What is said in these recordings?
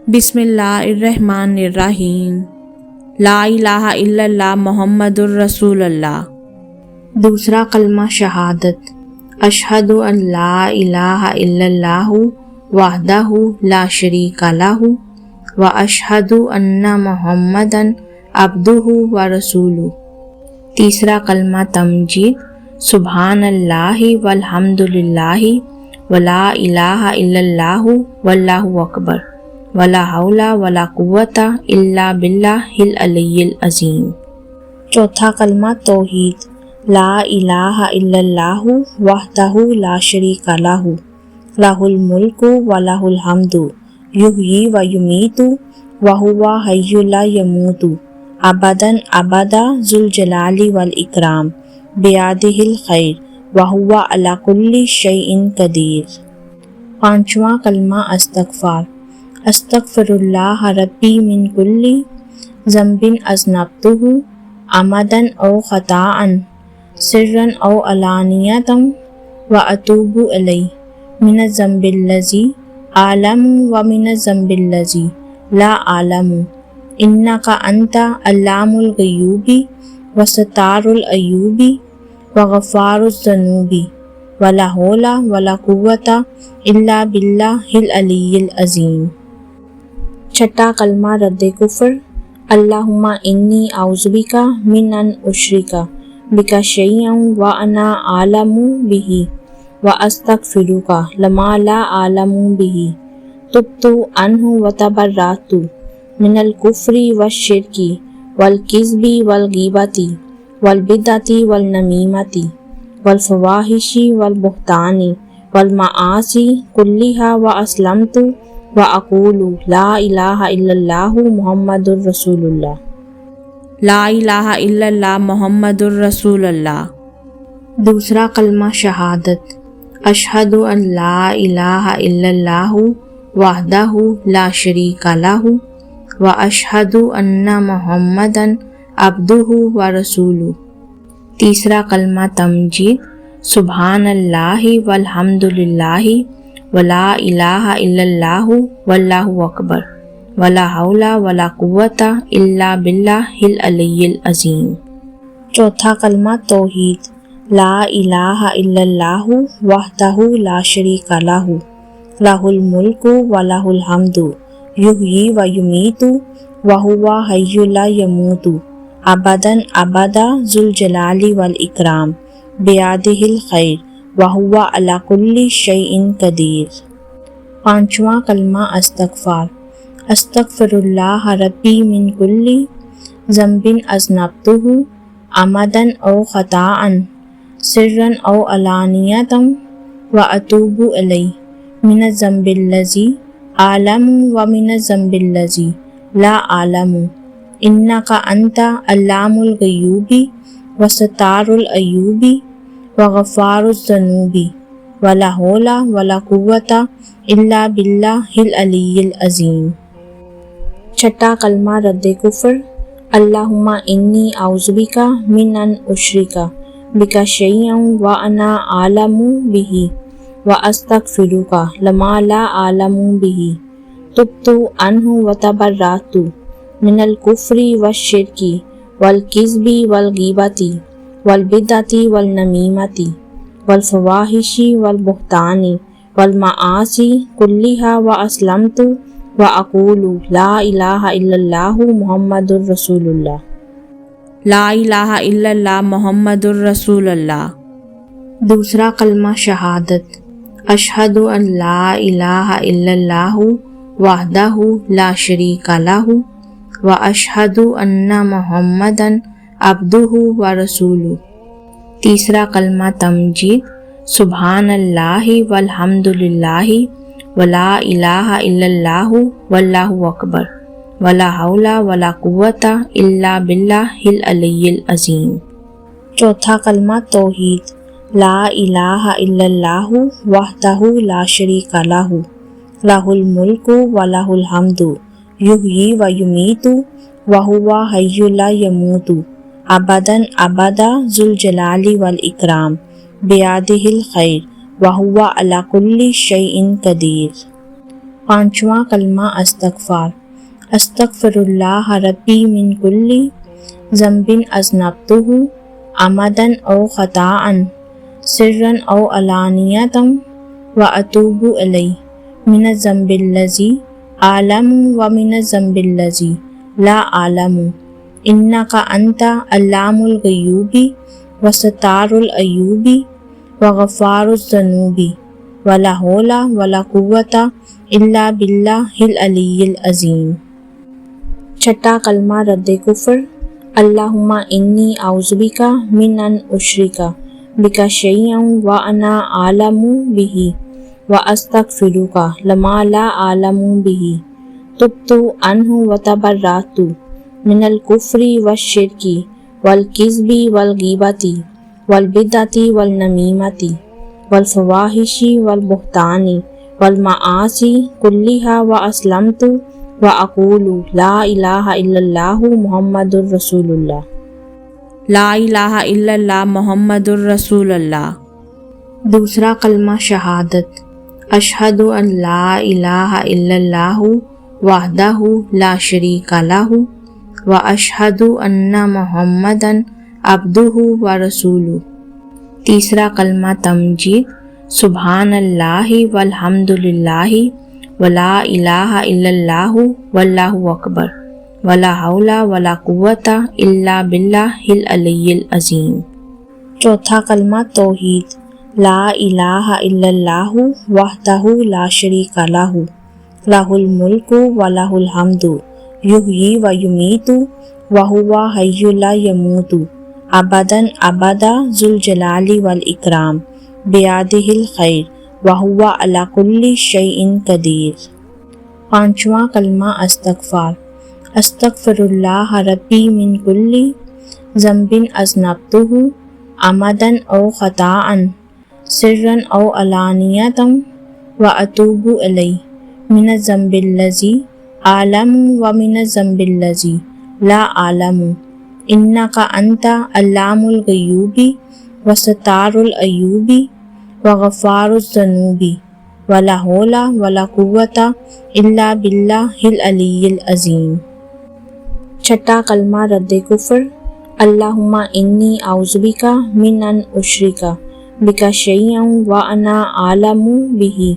بسم اللہ الرحمن الرحیم۔ لا الہ الا اللہ محمد الرسول اللہ۔ دوسرا کلمہ شہادت، اشہد ان لا الہ الا اللہ وحدہ لا شریک لہ واشہد ان محمدا عبدہ ورسولہ۔ تیسرا کلمہ تمجید، سبحان اللہ والحمد للہ ولا الہ الا اللہ واللہ اکبر ولا حول ولا قوۃ الا باللہ العلی العظیم۔ چوتھا کلمہ توحید، لا الہ الا اللہ وحدہ لا شریک لہ لہ الملک ولہ الحمد یحیی و یمیت وہو حی لا یموت ابدا ابدا ذو الجلال والاکرام بیدہ الخیر وہو علی کل شیء قدیر۔ پانچواں کلمہ استغفار، استغفر اللہ ربی من کل ذنب اذنبتہ عمدا او خطأ سرا او علانیۃ واتوب الیہ من الذنب الذی اعلم ومن الذنب الذی لا اعلم انک انت علام الغیوب وستار العیوب وغفار الذنوب ولا حول ولا قوۃ الا باللہ العلی العظیم۔ چھٹا کلمہ رد کفر، اللہم انی اعوذ بک من ان اشرک بک شیئا وانا اعلم بہ واستغفرک لما لا اعلم بہ تبت عنہ وتبرأت من الکفر والشرک والکذب والغیبۃ والبدعۃ والنمیمۃ والفواحش والبہتان والمعاصی کلھا واسلمت وَأَقُولُ لا الہ الا اللہ محمد الرسول اللہ۔ لا الہ الا اللہ محمد الرسول اللہ۔ دوسرا کلمہ شہادت، اشہد ان لا الہ الا اللہ وحدہ لا شریک لہ واشہد ان محمدا عبدہ ورسولہ۔ تیسرا کلمہ تمجید، سبحان اللہ والحمد للہ ولا الہ الا اللہ واللہ اکبر ولا حول ولا قوۃ الا باللہ العلی العظیم۔ چوتھا کلمہ توحید، لا الہ الا اللہ وحدہ لا شریک لہ لہ الملک ولہ الحمد یحیی و یمیت وہو حی لا یموت ابدا ابدا ذو الجلال والاکرام بیدہ الخیر وہو علی کل شیء قدیر۔ پانچواں کلمہ استغفار، استغفر اللہ ربی من کل ذنب اذنبتہ عمدا او خطأ سرا او علانیۃ واتوب الیہ من الذنب الذی اعلم ومن الذنب الذی لا اعلم انک انت علام الغیوب وستار العیوب وغفار الذنوب ولا حول ولا قوۃ الا باللہ العلی العظیم۔ چھٹا کلمہ رد کفر، اللہم انی اعوذ بک من ان اشرک بک شیئا وانا اعلم بہ واستغفرک لما لا اعلم بہ تبت عنہ وتبرأت من الکفر والشرک والکذب والغیبۃ والبدعۃ والنمیمۃ والفواحش والبہتان والمعاصی کلھا واسلمت وأقول لا الہ الا اللہ محمد الرسول اللہ۔ لا الہ الا اللہ محمد الرسول اللہ۔ دوسرا کلمہ شہادت، اشہد ان لا الہ الا اللہ وحدہ لا شریک لہ واشہد ان محمدا عبدہ ورسولہ۔ تیسرا کلمہ تمجید، سبحان اللہ والحمد للہ ولا الہ الا اللہ واللہ اکبر ولا حول ولا قوۃ الا باللہ العلی العظیم۔ چوتھا کلمہ توحید، لا الہ الا اللہ وحدہ لا شریک لہ لہ الملک ولہ الحمد یحیی و یمیت وہو حی لا یموت ابدا ابدا ذو الجلال والاکرام بیدہ الخیر وہو علی کل شیء قدیر۔ پانچواں کلمہ استغفار۔ استغفر اللہ ربی من کل ذنب اذنبتہ عمدا او خطاء سرا او علانیۃ واتوب الیہ من الذنب الذی اعلم ومن الذنب الذی لا اعلم انک انت علام الغیوب وستار العیوب وغفار الذنوب ولا حول ولا قوۃ الا باللہ العلی العظیم۔ چھٹا کلمہ رد کفر۔ اللہم انی اعوذ بک من ان اشرک بک شیئا وانا اعلم بہ واستغفرک لما لا اعلم بہ تبت عنہ وتبرأت من الکفر والشرک والکذب والغیبۃ والبدعۃ والنمیمۃ والفواحش والبہتان والمعاصی کلھا واسلمت واقول لا الہ الا اللہ محمد الرسول اللہ۔ لا الہ الا اللہ محمد الرسول اللہ۔ دوسرا کلمہ شہادت۔ اشہد ان لا الہ الا اللہ وحدہ لا شریک لہ واشہد ان محمدا عبدہ ورسولہ۔ تیسرا کلمہ تمجید۔ سبحان اللہ والحمد للہ ولا الہ الا اللہ واللہ اکبر ولا حول ولا قوۃ الا باللہ العلی العظیم۔ چوتھا کلمہ توحید۔ لا الہ الا اللہ وحدہ لا شریک لہ لہ الملک ولہ الحمد یحیی ویمیت وہو حی لا یموت ابدا ابدا ذو الجلال والاکرام بیدہ الخیر وہو علی کل شیء قدیر۔ پانچواں کلمہ استغفار۔ استغفر اللہ ربی من کل ذنب اذنبتہ عمدا او خطاء سرا او علانیۃ واتوب الیہ من الذنب الذی اعلم ومن الذنب الذی لا اعلم انک انت علام الغیوب وستار العیوب وغفار الذنوب ولا حول ولا قوۃ الا باللہ العلی العظیم۔ چھٹا کلمہ رد کفر۔ اللہم انی اعوذ بک من ان اشرک بک شیئا وانا اعلم بہ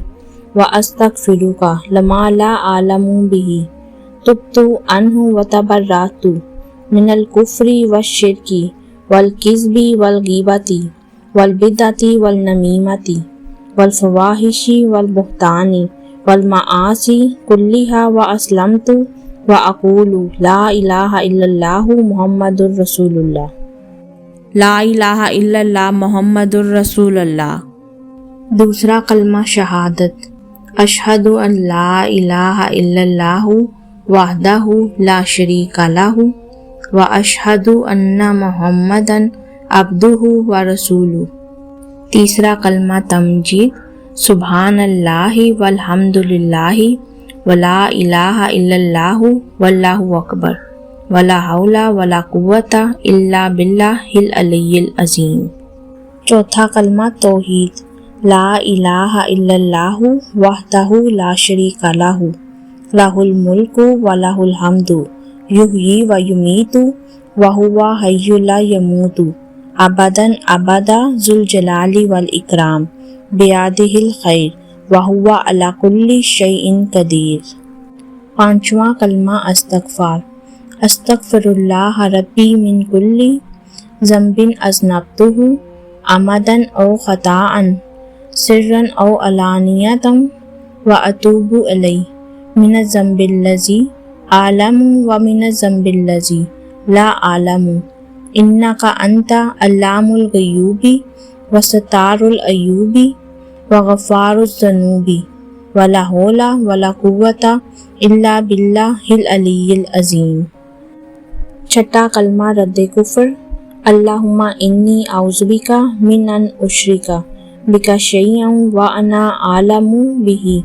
واستغفرک لما لا اعلم بہ تبت عنہ وتبرأت من الکفر والشرک والکذب والغیبۃ والبدعۃ والنمیمۃ والفواحش والبہتان والمعاصی کلھا واسلمت واقول لا الہ الا اللہ محمد الرسول اللہ۔ لا الہ الا اللہ محمد الرسول اللہ۔ دوسرا کلمہ شہادت۔ اشہد ان لا الہ الا اللہ وحدہ لا شریک لہ واشہد ان محمدا عبدہ ورسولہ۔ تیسرا کلمہ تمجید۔ سبحان اللہ والحمد للہ ولا الہ الا اللہ واللہ اکبر ولا حول ولا قوۃ الا باللہ العلی العظیم۔ چوتھا کلمہ توحید۔ لا الہ الا اللہ وحدہ لا شریک لہ لہ الملک ولہ الحمد یحیی ویمیت وہو حی لا یموت ابدا ابدا ذو الجلال والاکرام بیدہ الخیر وہو علی کل شیء قدیر۔ پانچواں کلمہ استغفار۔ استغفر اللہ ربی من کل ذنب اذنبتہ عمدا او خطاء سرا او علانیۃ واتوب الیہ من الذنب الذی اعلم ومن الذنب الذی لا اعلم انک انت علام الغیوب وستار العیوب وغفار الذنوب ولا حول ولا قوۃ الا باللہ العلی العظیم۔ چھٹا کلمہ رد کفر۔ اللہم انی اعوذ بک من ان اشرک بک شیئا وانا اعلم بہ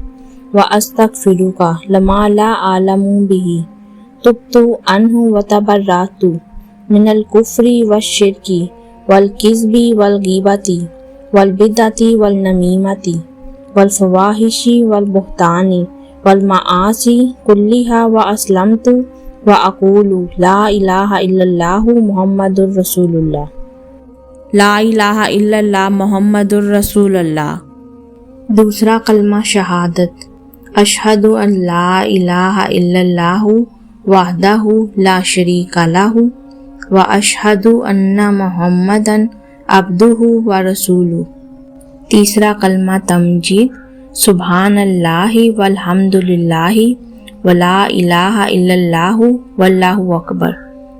واستغفرک لما لا اعلم بہ تبت عنہ وتبرأت من الکفر والشرک والکذب والغیبۃ والبدعۃ والنمیمۃ والفواحش والبہتان والمعاصی کلھا واسلمت واقول لا الہ الا اللہ محمد الرسول اللہ۔ لا الہ الا اللہ محمد الرسول اللہ۔ دوسرا کلمہ شہادت، اشہد ان لا الہ الا اللہ وحدہ لا شریک لہ واشہد ان محمدا عبدہ ورسولہ۔ تیسرا کلمہ تمجید، سبحان اللہ والحمد للہ ولا الہ الا اللہ واللہ اکبر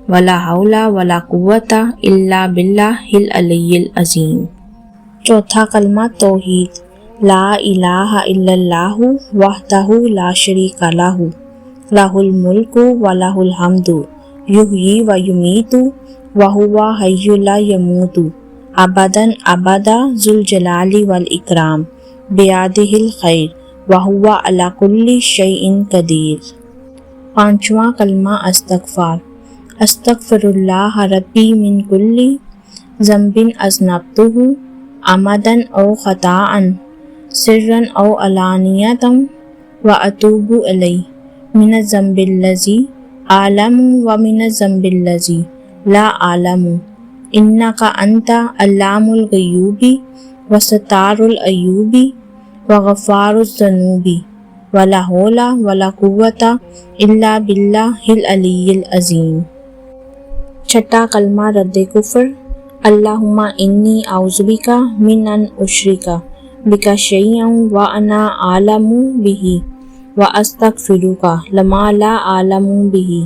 ولا حول ولا قوۃ الا باللہ العلی العظیم۔ چوتھا کلمہ توحید، لا الہ الا اللہ وحدہ لا شریک لہ لہ الملک ولہ الحمد یحیی ویمیت وہو حی لا یموت ابدا ابدا ذو الجلال والاکرام بیدہ الخیر وہو علی کل شیء قدیر۔ پانچواں کلمہ استغفار، استغفر اللہ ربی من کل ذنب اذنبتہ عمدا او خطأ سرا او علانیۃ واتوب الیہ من الذنب الذی اعلم ومن الذنب الذی لا اعلم انک انت علام الغیوب وستار العیوب وغفار الذنوب ولا حول ولا قوۃ الا باللہ العلی العظیم۔ چھٹا کلمہ رد کفر، اللہم انی اعوذ بک من ان اشرک بک شیئا وانا اعلم بہ واستغفرک لما لا اعلم بہ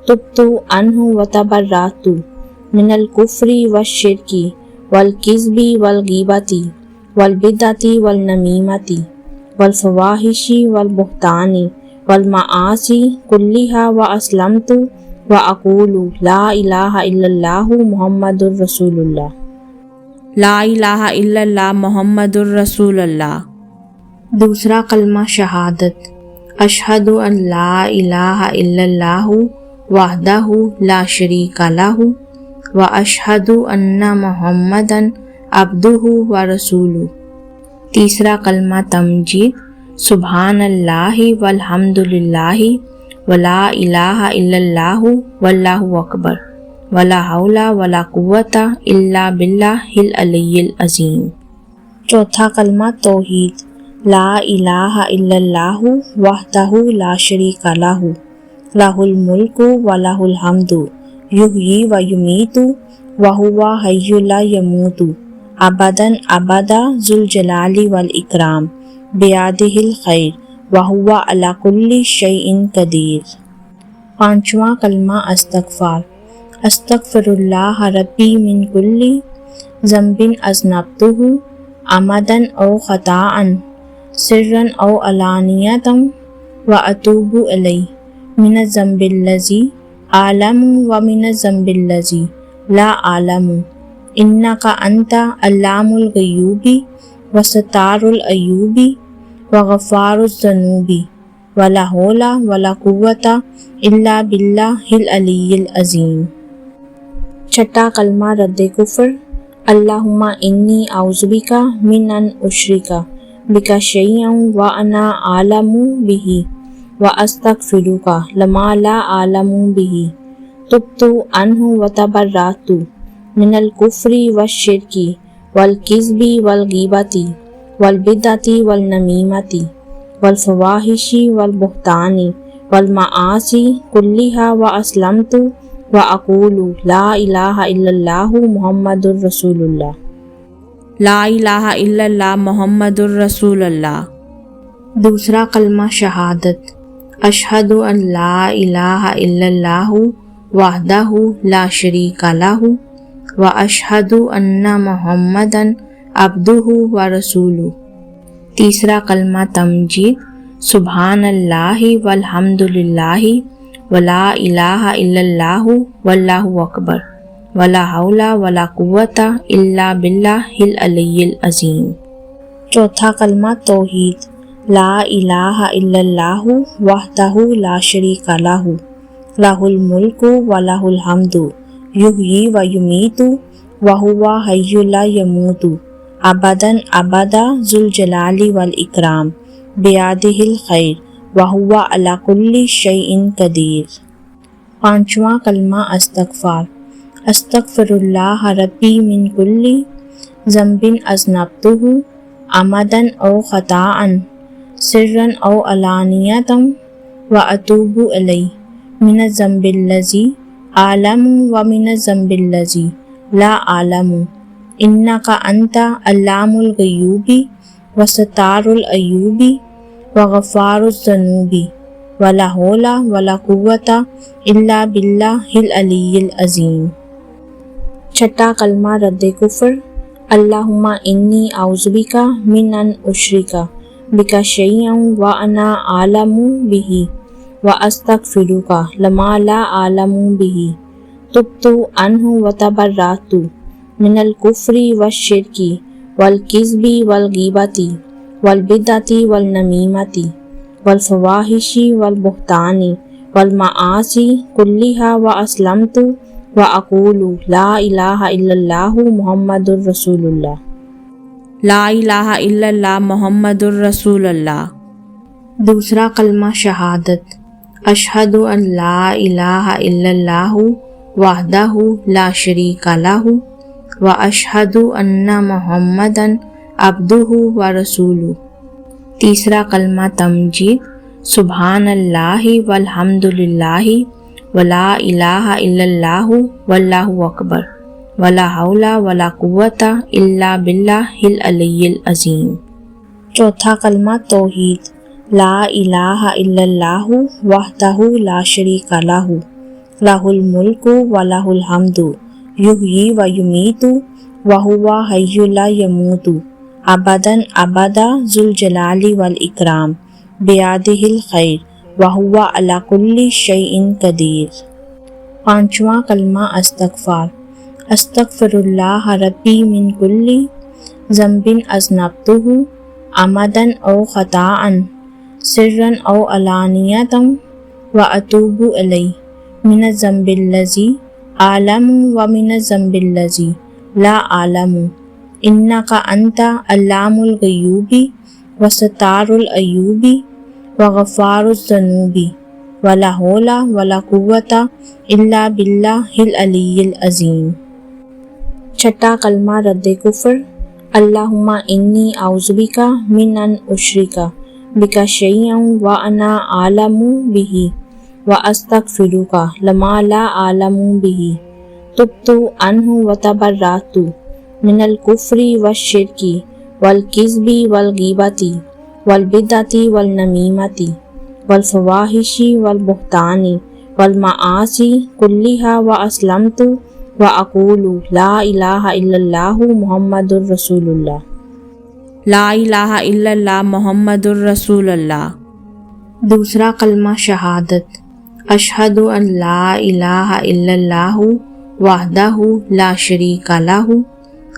تبت عنہ وتبرأت من الکفر والشرک والکذب والغیبۃ والبدعۃ والنمیمۃ والفواحش والبہتان والمعاصی کلھا واسلمت واقول لا الہ الا اللہ محمد الرسول اللہ۔ لا الہ الا اللہ محمد الرسول اللہ۔ دوسرا کلمہ شہادت، اشہد ان لا الہ الا اللہ وحدہ لا شریک لہ واشہد ان محمدا عبدہ ورسولہ۔ تیسرا کلمہ تمجید، سبحان اللہ والحمد للہ ولا الہ الا اللہ واللہ اکبر ولا حول ولا قوۃ الا باللہ العلی العظیم۔ چوتھا کلمہ توحید، لا الہ الا اللہ وحدہ لا شریک لہ لہ الملک ولہ الحمد یحیی ویمیت وہو حی لا یموت ابدا ابدا ذو الجلال والاکرام بیدہ الخیر وہو علی کل شیء قدیر۔ پانچواں کلمہ استغفار، استغفر اللہ ربی من کل ذنب اذنبتہ عمدا او خطأ سرا او علانیۃ واتوب الیہ من الذنب الذی اعلم ومن الذنب الذی لا اعلم انک انت علام الغیوب وستار العیوب وغفار الذنوب ولا حول ولا قوۃ الا باللہ العلی العظیم۔ چھٹا کلمہ رد کفر، اللہم انی اعوذ بک من ان اشرک بک شیئا وانا اعلم بہ واستغفرک لما لا اعلم بہ تبت عنہ وتبرأت من الکفر والشرک والکذب والغیبۃ والبدعۃ والنمیمۃ والفواحش والبہتان والمعاصی کلھا واسلمت واقول لا الہ الا اللہ محمد الرسول اللہ۔ لا الہ الا اللہ محمد الرسول اللہ۔ دوسرا کلمہ شہادت، اشہد ان لا الہ الا اللہ وحدہ لا شریک لہ واشہد ان محمدا عبدہ ورسولہ۔ تیسرا کلمہ تمجید، سبحان اللہ والحمد للہ ولا الہ الا اللہ واللہ اکبر ولا حول ولا قوۃ الا باللہ العلی العظیم۔ چوتھا کلمہ توحید، لا الہ الا اللہ وحدہ لا شریک لہ لہ الملک ولہ الحمد یحیی ویمیت وہو حی لا یموت ابدا ابدا ذو الجلال والاکرام بیدہ الخیر وَهُوَ عَلَى كُلِّ شَيْءٍ قَدِيرٌ۔ پانچواں کلمہ استغفار۔ استغفر اللہ ربی من کل ذنب اذنبتہ عمدا او خطأ سرا او علانیۃ واتوب الیہ من الذنب الذی اعلم ومن الذنب الذی لا اعلم انک انت علام الغیوب وستار العیوب وغفار الذنوب ولا حول ولا قوۃ الا باللہ العلی العظیم۔ چھٹا کلمہ رد کفر۔ اللہم انی اعوذ بک من ان اشرک بک شیئا وانا اعلم بہ واستغفرک لما لا اعلم بہ تبت عنہ وتبرأت من الکفر والشرک والکذب والغیبۃ والبدعۃ والنمیمۃ والفواحش والبہتان والمعاصی کلھا واسلمت وَأَقُولُ لَا إِلَٰهَ إِلَّا اللَّهُ مُحَمَّدٌ رَّسُولُ اللَّهِ۔ لا الہ الا اللہ محمد الرسول اللہ۔ دوسرا کلمہ شہادت۔ اشہد ان لا الہ الا اللہ وحدہ لا شریک لہ واشہد ان محمدا عبدہ ورسولہ۔ تیسرا کلمہ تمجید۔ سبحان اللہ والحمد للہ ولا الہ الا اللہ واللہ اکبر ولا حول ولا قوۃ الا باللہ العلی العظیم۔ چوتھا کلمہ توحید۔ لا الہ الا اللہ وحدہ لا شریک لہ لہ الملک ولہ الحمد یحیی ویمیت وہو حی لا یموت ابدا ابدا ذو الجلال والاکرام بیدہ الخیر وَهُوَ عَلَى كُلِّ شَيْءٍ قَدِيرٌ۔ پانچواں کلمہ استغفار۔ استغفر اللہ ربی من کل ذنب اذنبتہ عمدا او خطأ سرا او علانیۃ واتوب الیہ من الذنب الذی اعلم ومن الذنب الذی لا اعلم انک انت علام الغیوب وستار العیوب وغفار الذنوب ولا حول ولا قوۃ الا باللہ العلی العظیم۔ چھٹا کلمہ رد کفر۔ اللہم انی اعوذ بک من ان اشرک بک شیئا وانا اعلم بہ واستغفرک لما لا اعلم بہ تبت عنہ وتبرأت من الکفر والشرک والکذب والغیبۃ والبدعۃ والنمیمۃ والفواحش والبہتان والمعاصی کلھا واسلمت وأقول لا الہ الا اللہ محمد رسول اللہ۔ لا الہ الا اللہ محمد رسول اللہ۔ دوسرا کلمہ شہادت۔ اشہد ان لا الہ الا اللہ وحدہ لا شریک لہ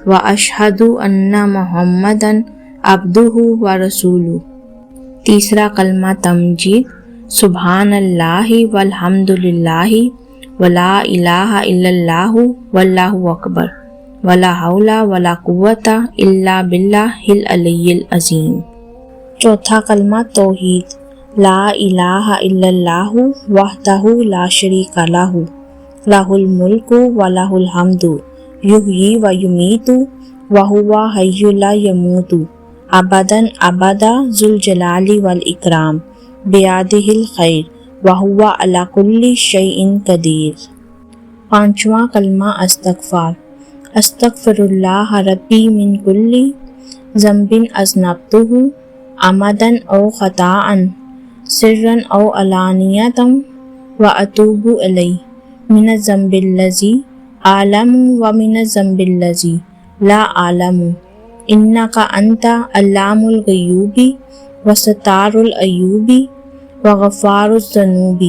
واشہد ان محمدا عبدہ ورسولہ۔ تیسرا کلمہ تمجید۔ سبحان اللہ والحمد للہ ولا الہ الا اللہ واللہ اکبر ولا حول ولا قوۃ الا باللہ العلی العظیم۔ چوتھا کلمہ توحید۔ لا الہ الا اللہ وحدہ لا شریک لہ لہ الملک ولہ الحمد یحیی ویمیت وہو حی لا یموت ابدا ابدا ذو الجلال والاکرام بیدہ الخیر وہو علی کل شیء قدیر۔ پانچواں کلمہ استغفار۔ استغفر اللہ ربی من کل ذنب اذنبتہ عمدا او خطأ سرا او علانیۃ واتوب الیہ من الذنب الذی اعلم ومن الذنب الذی لا اعلم انک انت علام الغیوب وستار العیوب وغفار الذنوب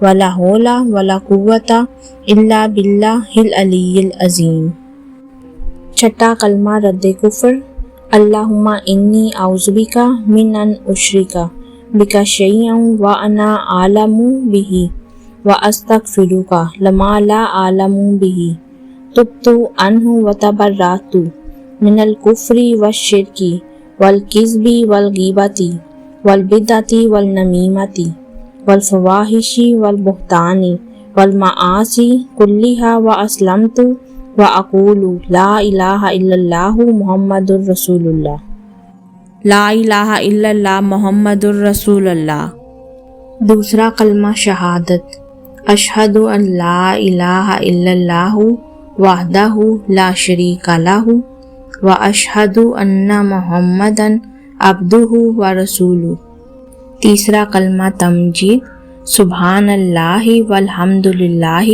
ولا حول ولا قوۃ الا باللہ العلی العظیم۔ چھٹا کلمہ رد کفر۔ اللہم انی اعوذ بک من ان اشرک بک شیئا وانا اعلم بہ واستغفرک لما لا اعلم بہ تبت عنہ وتبرأت من الکفر والشرک والکذب والغیبۃ والبدعة والنميمة والفواحش والبهتان والمعاصي كلها وأسلمت وأقول لا إله إلا الله محمد رسول الله. لا الہ الا اللہ محمد الرسول اللہ. دوسرا کلمہ شہادت. اشہد ان لا الہ الا اللہ وحدہ لا شریک لہ واشہد ان محمدا عبدہ ورسولہ. تیسرا کلمہ تمجید. سبحان اللہ والحمد للہ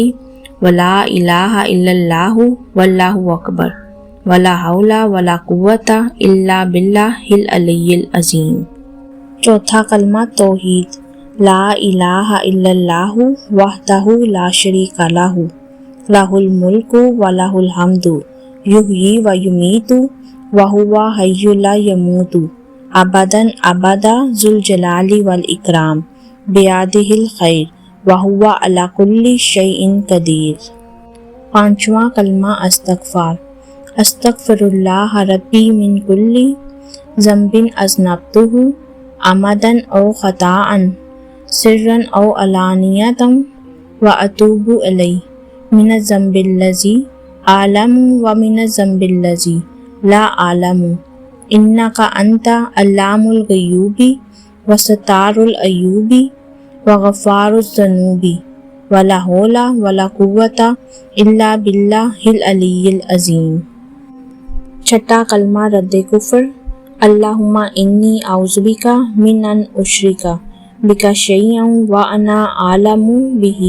ولا الہ الا اللہ واللہ اکبر ولا حول ولا قوة الا باللہ العلی العظیم. چوتھا کلمہ توحید. لا الہ الا اللہ وحدہ لا شریک لہ لہ الملک ولہ الحمد یحیی و یمیت وہو حی لا یموت ابدا ابدا ذو الجلال والاکرام بیدہ الخیر وہو علی کل شیء قدیر. پانچواں کلمہ استغفار. استغفر اللہ ربی من کل ذنب اذنبتہ عمدا او خطأ سرا او علانیۃ واتوب الیہ من الذنب الذی اعلم ومن الذنب الذی لا اعلم انک انت علام الغیوب وستار العیوب وغفار الذنوب ولا حول ولا قوة الا باللہ العلی العظیم. چھٹا کلمہ رد کفر. اللہم انی اعوذ بک من ان اشرک بک شیئا وانا اعلم بہ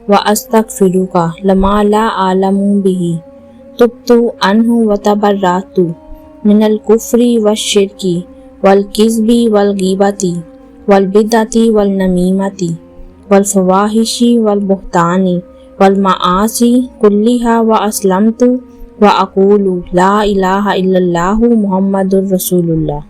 واستغفرک لما لا اعلم بہ تبت عنہ وتبرأت من الکفر والشرک والکذب والغیبۃ والبدعۃ والنمیمۃ والفواحش والبہتان والمعاصی کلها واسلمت وأقول لا إله إلا الله محمد رسول الله.